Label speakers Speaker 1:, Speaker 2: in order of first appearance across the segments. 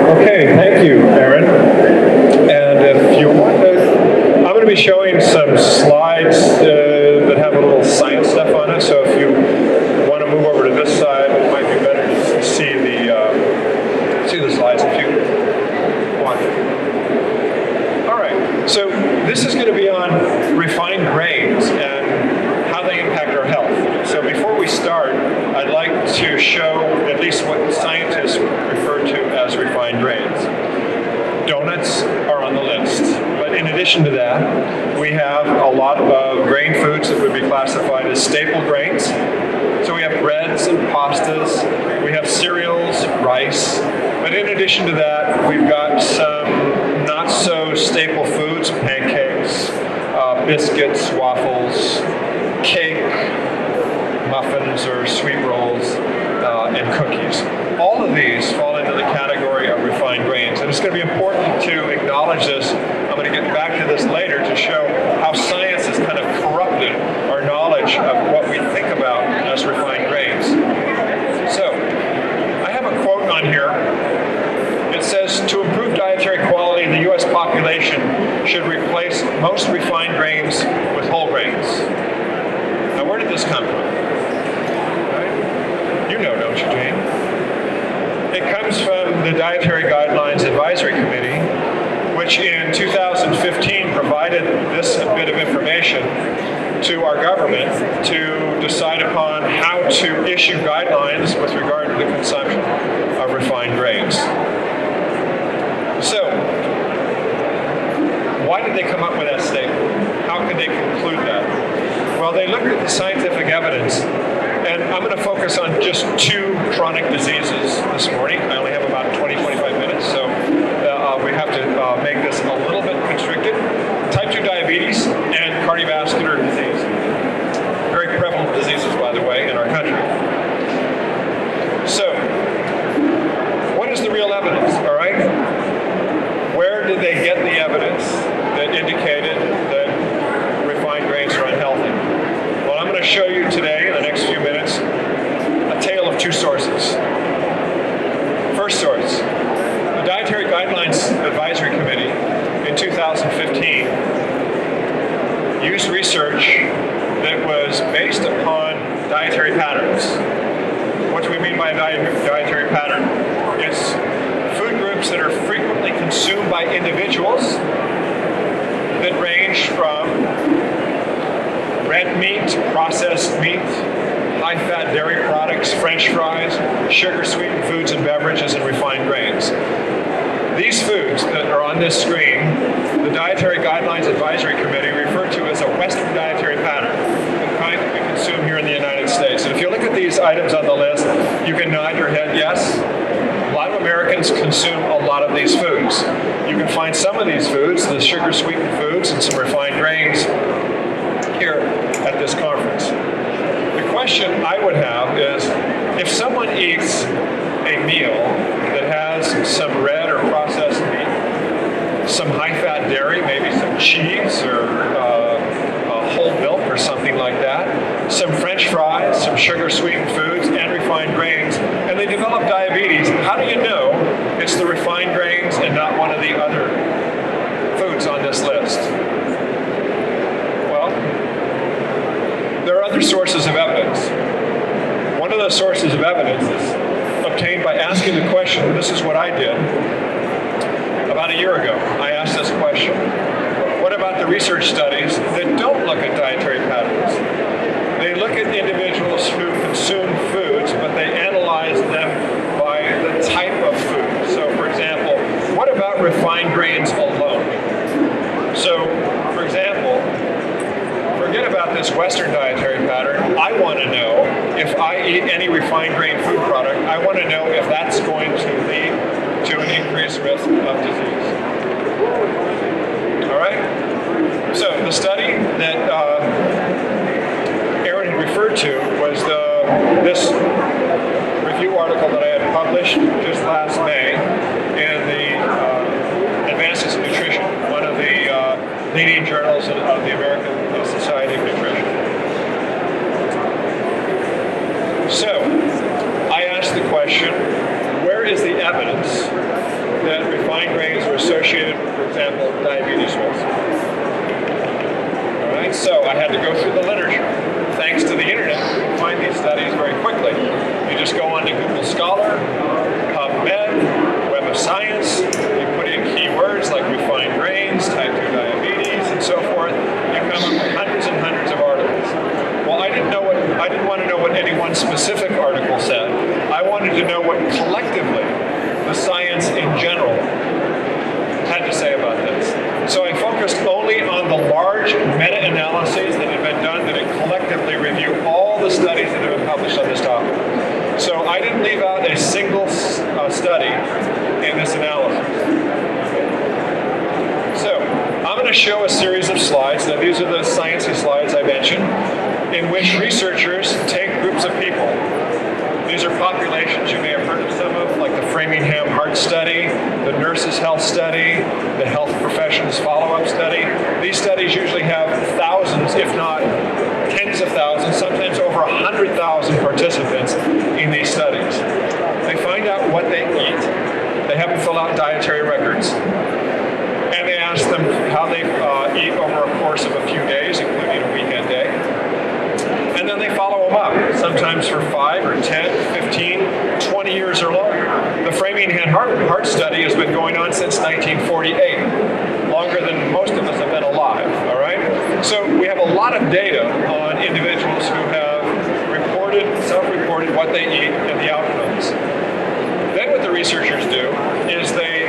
Speaker 1: Okay, thank you, Aaron. And if you want to, I'm going to be showing some slides that have a little science stuff on it. So if you want to move over to this side, it might be better to see the slides if you want. All right. So this is going to be on refined grains and how they impact our health. So before we start, I'd like to show at least what scientists refer to as refined grains. Donuts are on the list, but in addition to that, we have a lot of grain foods that would be classified as staple grains. So we have breads and pastas, we have cereals, rice, but in addition to that, we've got some not so staple foods, pancakes, biscuits, waffles, cake, muffins or sweet rolls, and cookies. All of these fall into the category of refined grains, and it's going to be important to acknowledge this. I'm going to get back to this later to show how science has kind of corrupted our knowledge of what we think about as refined grains. So, I have a quote on here. It says, "To improve dietary quality, the U.S. population should replace most refined grains with whole grains." Now, where did this come from? You know, don't you, Jane? It comes from the Dietary Guidelines Advisory Committee, which in 2015 provided this bit of information to our government to decide upon how to issue guidelines with regard to the consumption of refined grains. So, why did they come up with that statement? How could they conclude that? Well, they looked at the scientific evidence. And I'm going to focus on just two chronic diseases this morning. I only have about 20-25 minutes, so we have to make this a little bit constricted. Type 2 diabetes and cardiovascular disease. Very prevalent diseases, by the way, in our country. So, what is the real evidence, all right? Where did they get the evidence that indicated that refined grains are unhealthy? Well, I'm going to show you today, in the next few minutes, a tale of two sources. First source, the Dietary Guidelines Advisory Committee in 2015 used research that was based upon dietary patterns. What do we mean by a dietary pattern? It's food groups that are frequently consumed by individuals that range from red meat, processed meat, high-fat dairy products, French fries, sugar-sweetened foods and beverages, and refined grains. These foods that are on this screen, the Dietary Guidelines Advisory Committee referred to as a Western dietary pattern, the kind that we consume here in the United States. And if you look at these items on the list, you can nod your head, yes, a lot of Americans consume a lot of these foods. You can find some of these foods, the sugar-sweetened foods and some refined grains, here at this conference. The question I would have is, if someone eats a meal that has some red or processed meat, some high-fat dairy, maybe some cheese or whole milk or something like that, some French fries, some sugar-sweetened foods, and refined grains, and they develop diabetes, how do you know it's the refined grains and not one of the other foods on this list? There are other sources of evidence. One of those sources of evidence is obtained by asking the question. This is what I did about a year ago. I asked this question. What about the research studies that don't look at dietary patterns? They look at individuals who consume foods, but they analyze them by the type of food. So, for example, what about refined grains alone? So, for example, forget about this Western dietary pattern. I want to know if I eat any refined grain food product, I want to know if that's going to lead to an increased risk of disease. All right? So the study that Aaron had referred to was this review article that I had published just last May in the Advances in Nutrition, one of the leading journals of the American Society of Nutrition. So, I asked the question, where is the evidence that refined grains are associated with, for example, diabetes risk. All right, so I had to go through the literature. Thanks to the internet, you can find these studies very quickly. You just go onto Google Scholar, PubMed, Web of Science, you put in keywords like refined grains, type 2 diabetes, and so forth. You come up with hundreds and hundreds of articles. Well, I didn't want to know what any one specific article said. I wanted to know what collectively the science in general had to say about this. So I focused only on the large meta-analyses that had been done that had collectively reviewed all the studies that have been published on this topic. So I didn't leave out a single study in this analysis. So I'm going to show a series of slides. Now these are the sciencey slides I mentioned, in which researchers take groups of people. These are populations you may have heard of some of, like the Framingham Heart Study, the Nurses' Health Study, the Health Professions Follow-Up Study. These studies usually have thousands, if not tens of thousands, sometimes over 100,000 participants in these studies. They find out what they eat. They have them fill out dietary records. And they ask them how they eat over a course of a few days, including a weekend day. And then they follow them up, sometimes for 5 or 10, 15, 20 years or longer. The Framingham Heart Study has been going on since 1948, longer than most of us have been alive, all right? So we have a lot of data on individuals who have self-reported what they eat and the outcomes. Then what the researchers do is they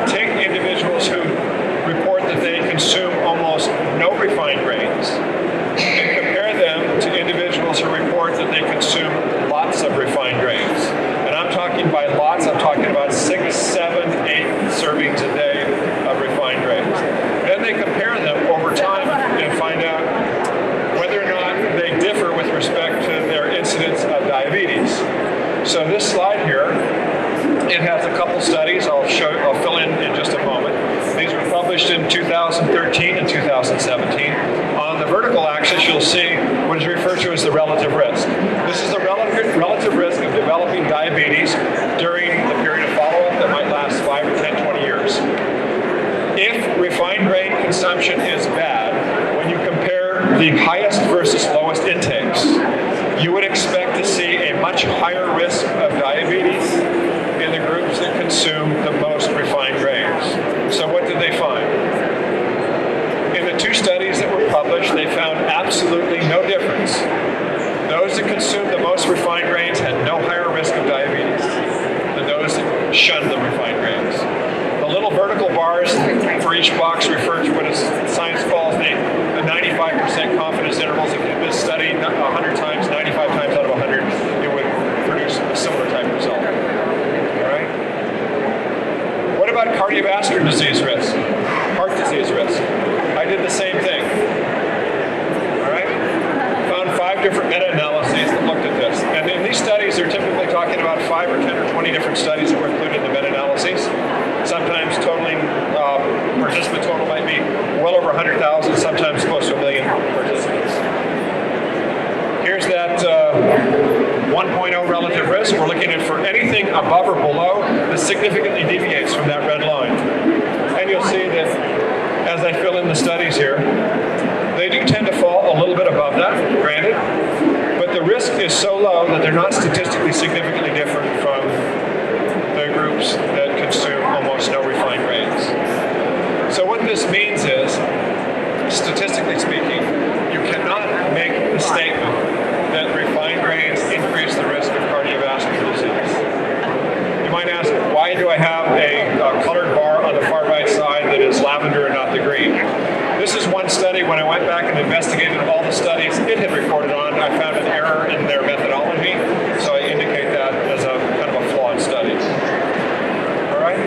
Speaker 1: take individuals who report that they consume almost no refined grains and compare them to individuals who report that they consume lots of refined grains. And I'm talking by lots, I'm talking about 6, 7, 8 servings a day of refined grains. Then they compare them over time and find out whether or not they differ with respect to their incidence of diabetes. So this slide here, it has a couple studies I'll fill in just a moment. These were published in 2013 and 2017. On the vertical axis, you'll see what is referred to as the relative risk. This is the relative risk of developing diabetes during the period of follow-up that might last 5 or 10, 20 years. If refined grain consumption is bad, when you compare the highest versus lowest intakes, you would expect to see a much higher risk of diabetes in the groups that consume the most refined grains. So what did they find? In the 2 studies that were published, they found absolutely no difference. Those that consumed the most refined grains had no higher risk of diabetes than those that shunned the refined grains. The little vertical bars for each box refer to what science calls the 95% confidence intervals. If you did this study 100 times, 95 times out of 100, it would produce a similar type of result. All right? What about cardiovascular disease risk? Heart disease risk? I did the same thing. All right? Found 5 different meta-analyses that looked at this. And in these studies, they're typically talking about 5 or 10 or 20 different studies that were included in the meta-analyses. Sometimes totaling, participant total might be well over 100,000, sometimes close to 1 million participants. Here's that 1.0 relative risk. We're looking at for anything above or below that significantly deviates from that red line. And you'll see that as I fill in the studies here, they do tend to fall a little bit above that, granted, but the risk is so low that they're not statistically significantly different from the groups that consume almost no refined grains. So what this means is, statistically speaking, you cannot make the statement that refined grains increase the risk of cardiovascular disease. You might ask, why do I have a colored bar on the far right side that is lavender and not the green? This is one study. When I went back and investigated all the studies it had reported on, I found an error in their methodology, so I indicate that as a kind of a flawed study. All right?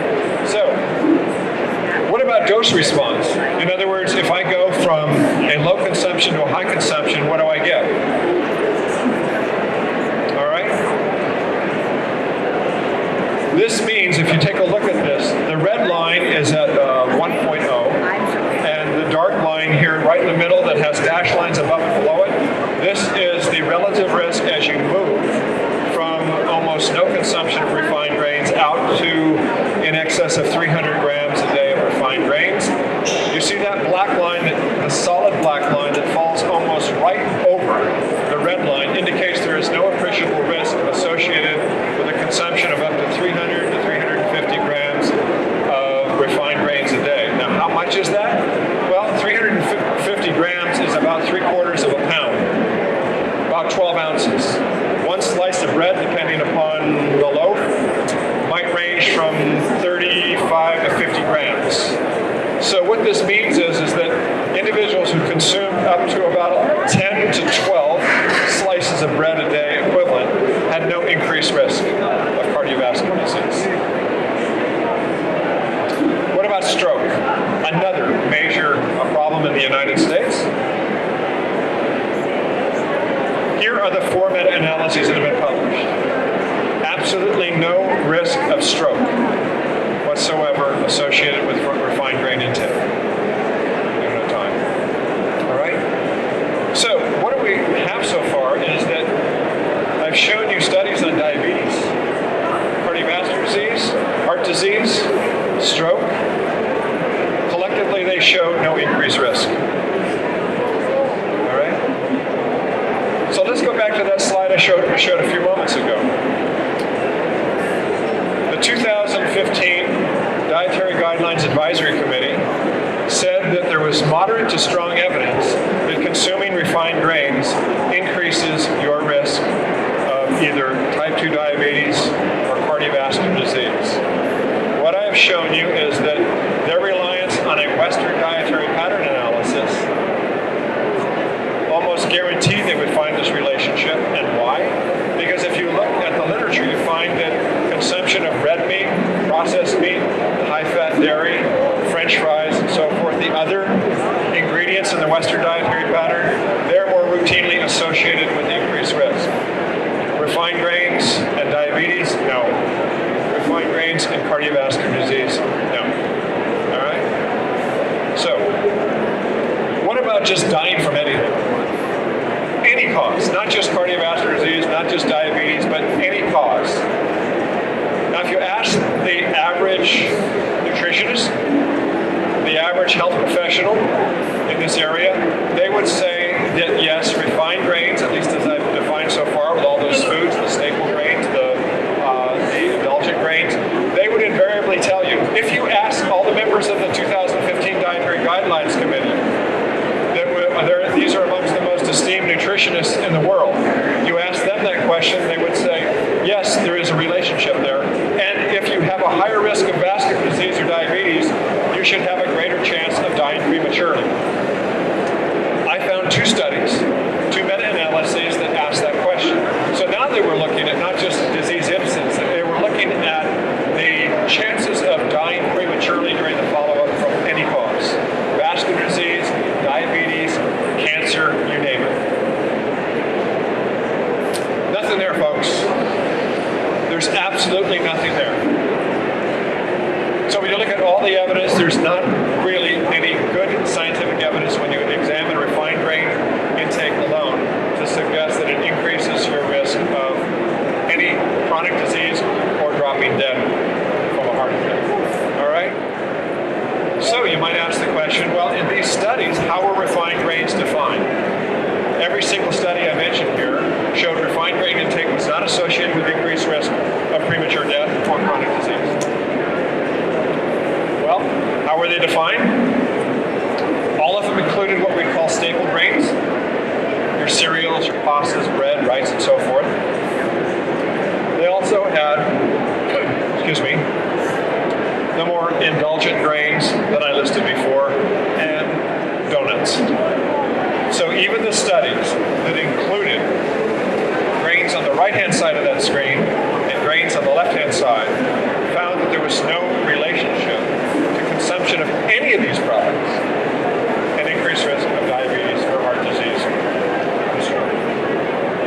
Speaker 1: So, what about dose response? In other words, if I go from a low consumption to a high consumption, what do I get? All right? This means, if you take a look at this, the red line is at 1.0, and the dark line here right in the middle that has dashed lines above and below it, this is the relative risk as you move from almost no consumption of refined grains out to in excess excess of 300 grams a day of refined grains. You see that black line, the solid black line that falls almost right over the red line indicates there is no appreciable risk associated with the consumption of up to 300 to 350 grams of refined grains a day. Now, how much is that? Well, 350 grams is about 3/4 of a pound, about 12 ounces. One slice of bread, depending upon the loaf, might range from 35 to 50 grams. So what this means is that individuals who consume up to about 10 to 12 slices of bread a day equivalent had no increased risk of cardiovascular disease. What about stroke? Another major problem in the United States. Here are the 4 meta-analyses that have been published. Absolutely no risk of stroke whatsoever associated with refined grain intake. Given a time. All right? So what do we have so far is that I've shown you studies on diabetes, cardiovascular disease, heart disease, stroke. Collectively, they show no increased risk. So let's go back to that slide I showed a few moments ago. The 2015 Dietary Guidelines Advisory Committee said that there was moderate to strong evidence that consuming refined grains increases your risk of either type 2 diabetes or cardiovascular disease. What I have shown you is that their reliance on a Western dietary pattern analysis almost guaranteed they would find this relationship. And why? Because if you look at the literature, you find that consumption of red meat, processed meat, high-fat dairy, French fries, and so forth, the other ingredients in the Western dietary pattern, they're more routinely associated with increased risk. Refined grains and diabetes, no. Refined grains and cardiovascular disease, no. All right? So, what about just dying from anything? Any cause, not just cardiovascular disease, not just diabetes, but any cause. Now, if you ask the average nutritionist, the average health professional in this area, they would say that yes, refined grains, at least as I've defined so far with all those foods, the staple grains, the indulgent grains, they would invariably tell you, if you ask all the members of the 2015 Dietary Guidelines Committee, these are amongst the most esteemed nutritionists in the world. You ask them that question, they would say, yes, there is a relationship there. And if you have a higher risk of vascular disease or diabetes, you should have a greater chance of dying prematurely. I found 2 studies, 2 meta-analyses that asked that question. So now they were looking at not just disease incidence, they were looking at the chances of dying prematurely during the follow-up from any cause. Vascular disease, diabetes, cancer, you name it. Nothing there, folks. There's absolutely nothing there. So when you look at all the evidence, there's not really any good scientific evidence when you examine refined grain intake alone to suggest that it increases your risk of any chronic disease or dropping dead from a heart attack. All right? So you might ask the question, well, in these studies, how were refined grains defined? Every single study I mentioned here showed refined grain intake was not associated with increased risk of premature death or chronic disease. Well, how were they defined? All of them included what we call staple grains, your cereals, your pastas, bread, rice, and so forth. They also had, the more indulgent grains that I listed before, and donuts. So even the studies that included grains on the right-hand side of that screen and grains on the left-hand side found that there was no relationship to consumption of any of these products and increased risk of diabetes or heart disease and stroke.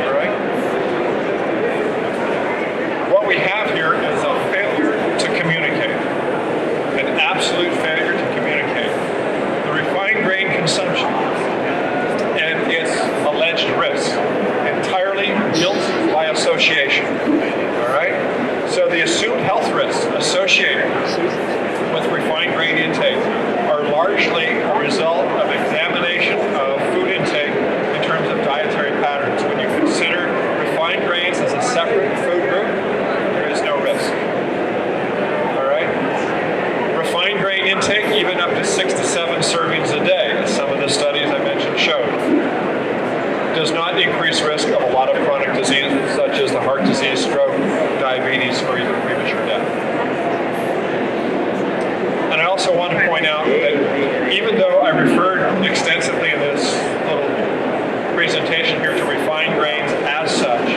Speaker 1: All right? What we have here is a failure to communicate. An absolute failure to communicate the refined grain consumption and its alleged risk. Entirely guilt by association. All right? So the assumed health risks associated also want to point out that even though I referred extensively in this little presentation here to refined grains as such,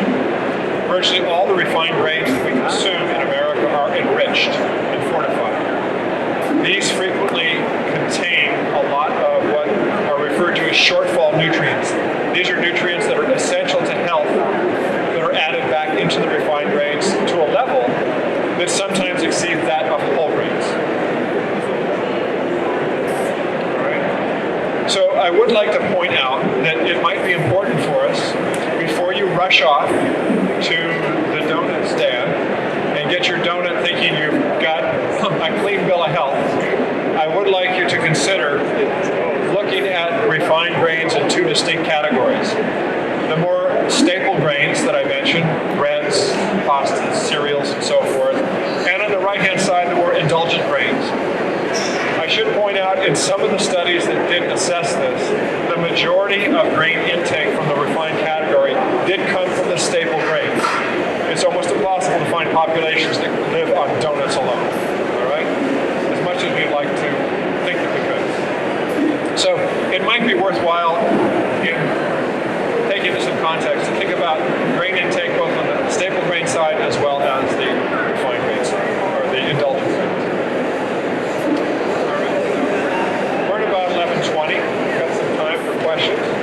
Speaker 1: virtually all the refined grains that we consume in America are enriched and fortified. These frequently contain a lot of what are referred to as shortfall nutrients. These are nutrients that are essential to health that are added back into the refined grains to a level that sometimes exceeds that of whole grains. All right. So I would like to point out that it might be important for us, before you rush off to the donut stand and get your donut thinking you've got a clean bill of health, I would like you to consider looking at refined grains in two distinct categories. The more staple grains that I mentioned, breads, pastas, cereals, and so forth, and on the right-hand side, the more indulgent grains. I should point out, in some of the studies that did assess this, the majority of grain intake from the refined category did come from the staple grains. It's almost impossible to find populations that live on donuts alone, all right? As much as we'd like to think that we could. So it might be worthwhile, in taking this in context, to think about grain intake both on the staple grain side as well as the refined grain side, or the indulgent grains. All right. We're at about 11:20. We've got some time for questions.